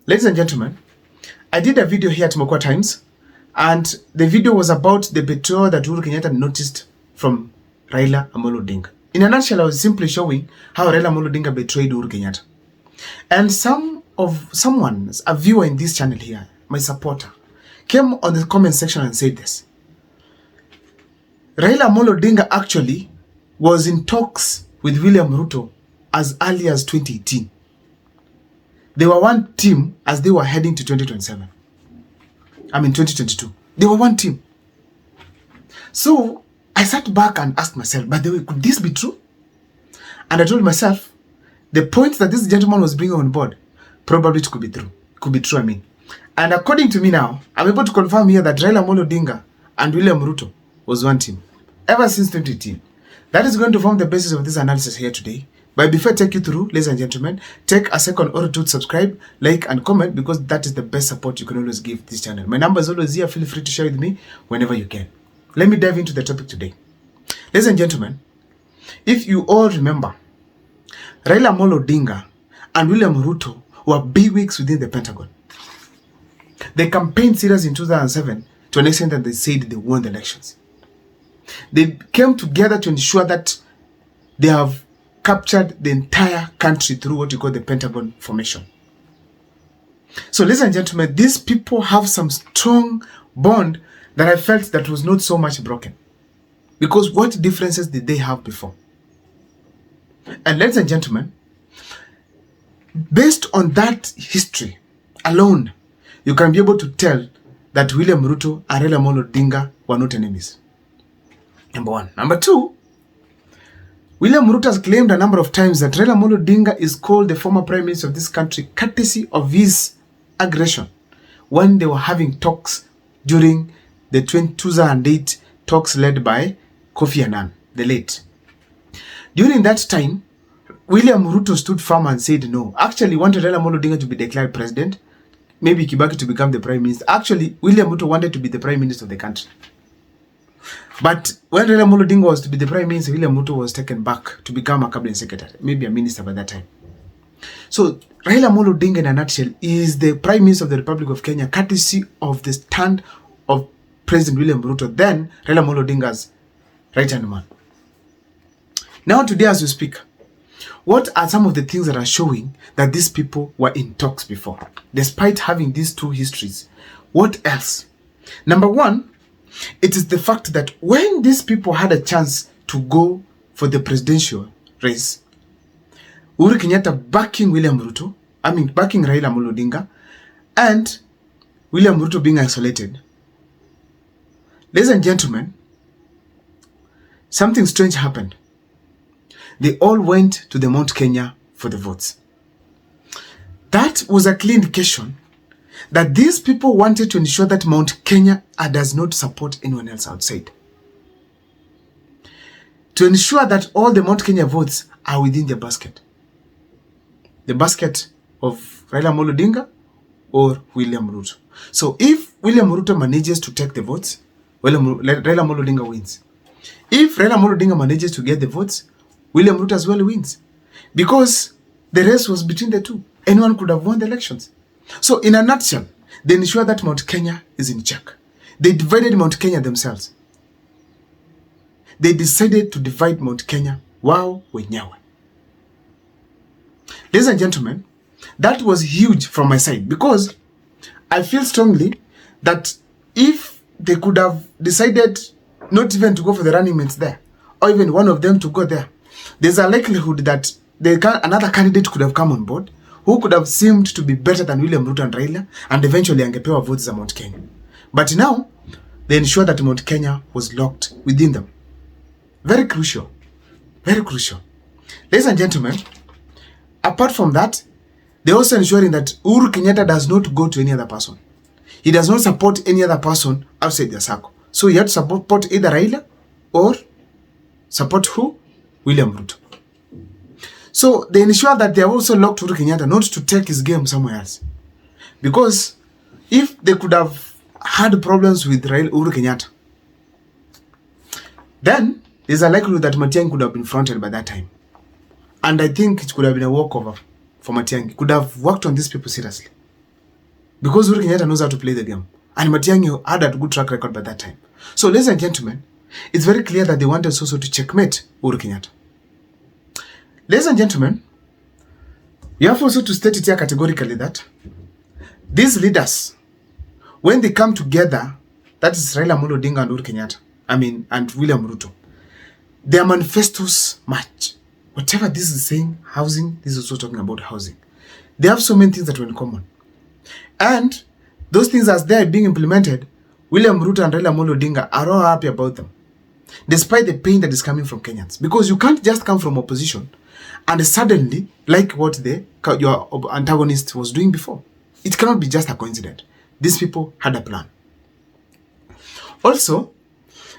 Ladies and gentlemen, I did a video here at Mokwa Times, and the video was about the betrayal that Uhuru Kenyatta noticed from Raila Amolo Odinga. In a nutshell, I was simply showing how Raila Amolo Odinga betrayed Uhuru Kenyatta. And a viewer in this channel here, my supporter, came on the comment section and said this. Raila Amolo Odinga actually was in talks with William Ruto as early as 2018. They were one team as they were heading to 2027. 2022. They were one team. So I sat back and asked myself, by the way, could this be true? And I told myself, the points that this gentleman was bringing on board, probably it could be true. It could be true, And according to me now, I'm able to confirm here that Raila Amolo Odinga and William Ruto was one team ever since 2018. That is going to form the basis of this analysis here today. But before I take you through, ladies and gentlemen, take a second or two to subscribe, like, and comment, because that is the best support you can always give this channel. My number is always here. Feel free to share with me whenever you can. Let me dive into the topic today. Ladies and gentlemen, if you all remember, Raila Amolo Odinga and William Ruto were bigwigs within the Pentagon. They campaigned serious in 2007 to an extent that they said they won the elections. They came together to ensure that they have captured the entire country through what you call the Pentagon formation. So, ladies and gentlemen, these people have some strong bond that I felt that was not so much broken. Because what differences did they have before? And ladies and gentlemen, based on that history alone, you can be able to tell that William Ruto and Raila Amolo Odinga were not enemies. Number one. Number two, William Ruto has claimed a number of times that Raila Amolo Odinga is called the former Prime Minister of this country courtesy of his aggression when they were having talks during the 2008 talks led by Kofi Annan, the late. During that time, William Ruto stood firm and said no. Actually, wanted Raila Amolo Odinga to be declared president, maybe Kibaki to become the Prime Minister. Actually, William Ruto wanted to be the Prime Minister of the country. But when Raila Amolo Odinga was to be the Prime Minister, William Ruto was taken back to become a cabinet secretary, maybe a minister by that time. So Raila Amolo Odinga, in a nutshell, is the Prime Minister of the Republic of Kenya, courtesy of the stand of President William Ruto, then Raila Amolo Odinga's right-hand man. Now today as we speak, what are some of the things that are showing that these people were in talks before, despite having these two histories? What else? Number one, it is the fact that when these people had a chance to go for the presidential race, Uhuru Kenyatta backing backing Raila Amolo Odinga, and William Ruto being isolated. Ladies and gentlemen, something strange happened. They all went to the Mount Kenya for the votes. That was a clear indication that these people wanted to ensure that Mount Kenya does not support anyone else outside. To ensure that all the Mount Kenya votes are within the basket. The basket of Raila Amolo Odinga or William Ruto. So if William Ruto manages to take the votes, Raila Amolo Odinga wins. If Raila Amolo Odinga manages to get the votes, William Ruto as well wins. Because the race was between the two. Anyone could have won the elections. So in a nutshell, they ensure that Mount Kenya is in check. They divided Mount Kenya themselves. They decided to divide Mount Kenya. Wow, wenyewe. Ladies and gentlemen, that was huge from my side because I feel strongly that if they could have decided not even to go for the running mates there, or even one of them to go there, there's a likelihood that another candidate could have come on board who could have seemed to be better than William Ruto and Raila, and eventually angepewa votes za Mount Kenya. But now, they ensured that Mount Kenya was locked within them. Very crucial. Very crucial. Ladies and gentlemen, apart from that, they also ensuring that Uhuru Kenyatta does not go to any other person. He does not support any other person outside their circle. So he had to support either Raila or support who? William Ruto. So they ensure that they have also locked Uhuru Kenyatta not to take his game somewhere else. Because if they could have had problems with Uhuru Kenyatta, then there's a likelihood that Matiang'i could have been fronted by that time. And I think it could have been a walkover for Matiang'i. Could have worked on these people seriously. because Uhuru Kenyatta knows how to play the game. And Matiang'i had a good track record by that time. So, ladies and gentlemen, it's very clear that they wanted also to checkmate Uhuru Kenyatta. Ladies and gentlemen, you have also to state it here categorically that these leaders, when they come together, that is Raila Amolo Odinga and Uhuru Kenyatta, and William Ruto, their manifestos match. Whatever this is saying, housing, this is also talking about housing. They have so many things that were in common. And those things, as they are being implemented, William Ruto and Raila Amolo Odinga are all happy about them, despite the pain that is coming from Kenyans. Because you can't just come from opposition and suddenly, like what your antagonist was doing before. It cannot be just a coincidence. These people had a plan. Also,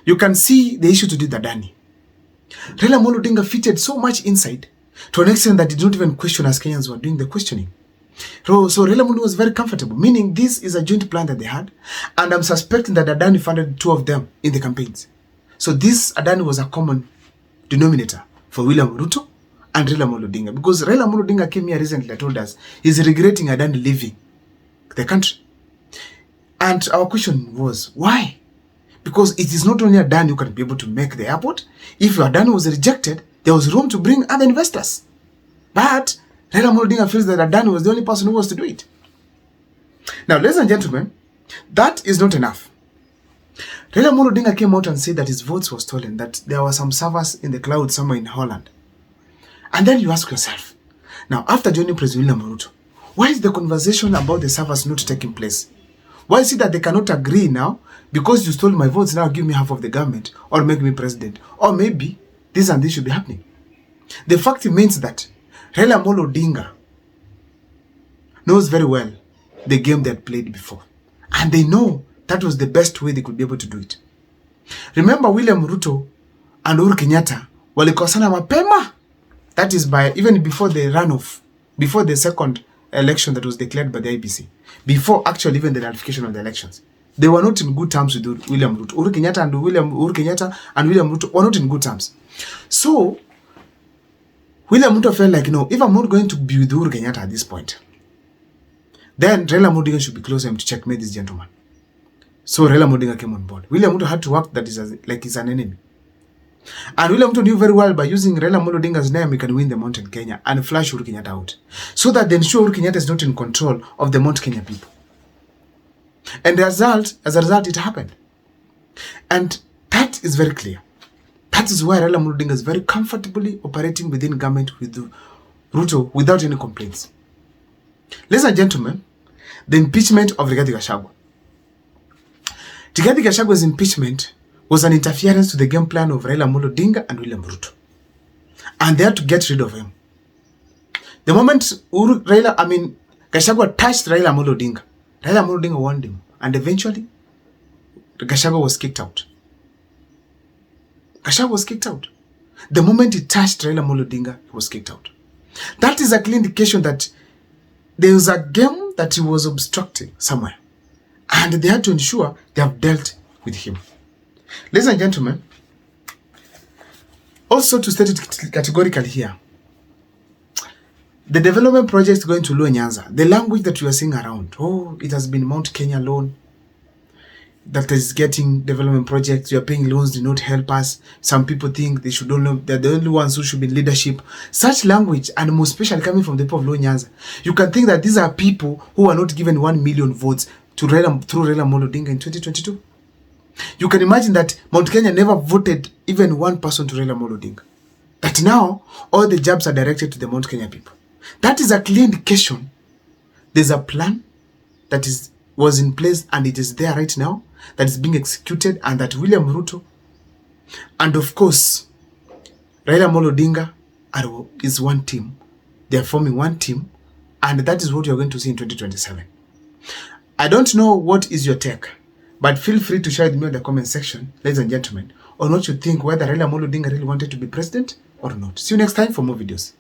you can see the issue to do with Adani. Raila Amolo Odinga fitted so much inside to an extent that he didn't even question as Kenyans were doing the questioning. So Raila Amolo was very comfortable, meaning this is a joint plan that they had, and I'm suspecting that Adani funded two of them in the campaigns. So this Adani was a common denominator for William Ruto and Raila Amolo Odinga, because Raila Amolo Odinga came here recently and told us he's regretting Adani leaving the country. And our question was, why? Because it is not only Adani who can be able to make the airport. If Adani was rejected, there was room to bring other investors. But Raila Amolo Odinga feels that Adani was the only person who was to do it. Now, ladies and gentlemen, that is not enough. Raila Amolo Odinga came out and said that his votes were stolen, that there were some servers in the cloud somewhere in Holland. And then you ask yourself, now, after joining President William Ruto, why is the conversation about the servers not taking place? Why is it that they cannot agree now, because you stole my votes, now give me half of the government, or make me president, or maybe this and this should be happening? The fact remains that Raila Amolo Odinga knows very well the game they had played before, and they know that was the best way they could be able to do it. Remember, William Ruto and Uhuru Kenyatta walikosana mapema. That is by even before the runoff, before the second election that was declared by the IBC, before actually even the ratification of the elections. They were not in good terms with William Ruto. Uhuru Kenyatta and William Ruto were not in good terms. So William Ruto felt like, if I'm not going to be with Uhuru Kenyatta at this point, then Raila Amolo Odinga should be close to him to checkmate this gentleman. So Raila Amolo Odinga came on board. William Ruto had to work that is like he's an enemy. And William Ruto knew very well by using Raila Amolo Odinga's name, he can win the Mount in Kenya and flush Uhuru Kenyatta out, so that they ensure Uhuru Kenyatta is not in control of the Mount Kenya people. And as a result, it happened. And that is very clear. That is why Raila Amolo Odinga is very comfortably operating within government with Ruto without any complaints. Ladies and gentlemen, the impeachment of Rigathi Gachagua. Rigathi Gachagua's impeachment was an interference to the game plan of Raila Amolo Odinga and William Ruto. And they had to get rid of him. The moment Gachagua touched Raila Amolo Odinga, Raila Amolo Odinga warned him. And eventually, Gachagua was kicked out. Gachagua was kicked out. The moment he touched Raila Amolo Odinga, he was kicked out. That is a clear indication that there was a game that he was obstructing somewhere. And they had to ensure they have dealt with him. Ladies and gentlemen, also to state it categorically here, the development project going to Luo Nyanza, the language that we are seeing around, it has been Mount Kenya loan that is getting development projects. We are paying loans, do not help us. Some people think they should only, they're the only ones who should be in leadership. Such language, and most especially coming from the people of Luo Nyanza, you can think that these are people who are not given 1 million votes through Raila Amolo Odinga in 2022. You can imagine that Mount Kenya never voted even one person to Raila Amolo Odinga. That now all the jobs are directed to the Mount Kenya people. That is a clear indication there's a plan that was in place and it is there right now, that is being executed, and that William Ruto and of course Raila Amolo Odinga is one team. They are forming one team, and that is what you are going to see in 2027. I don't know what is your take, but feel free to share with me in the comment section, ladies and gentlemen, on what you think, whether Raila Amolo Odinga really wanted to be president or not. See you next time for more videos.